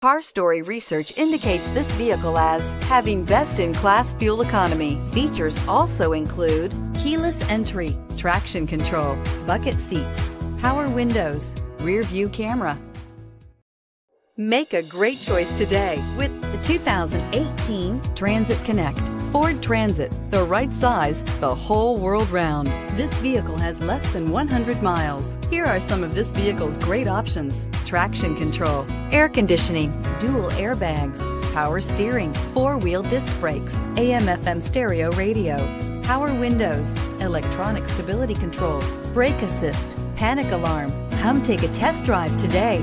Car Story research indicates this vehicle as having best-in-class fuel economy. Features also include keyless entry, traction control, bucket seats, power windows, rear view camera. Make a great choice today with the 2018 Transit Connect. Ford Transit, the right size the whole world round. This vehicle has less than 100 miles. Here are some of this vehicle's great options: traction control, air conditioning, dual airbags, power steering, four-wheel disc brakes, AM/FM stereo radio, power windows, electronic stability control, brake assist, panic alarm. Come take a test drive today.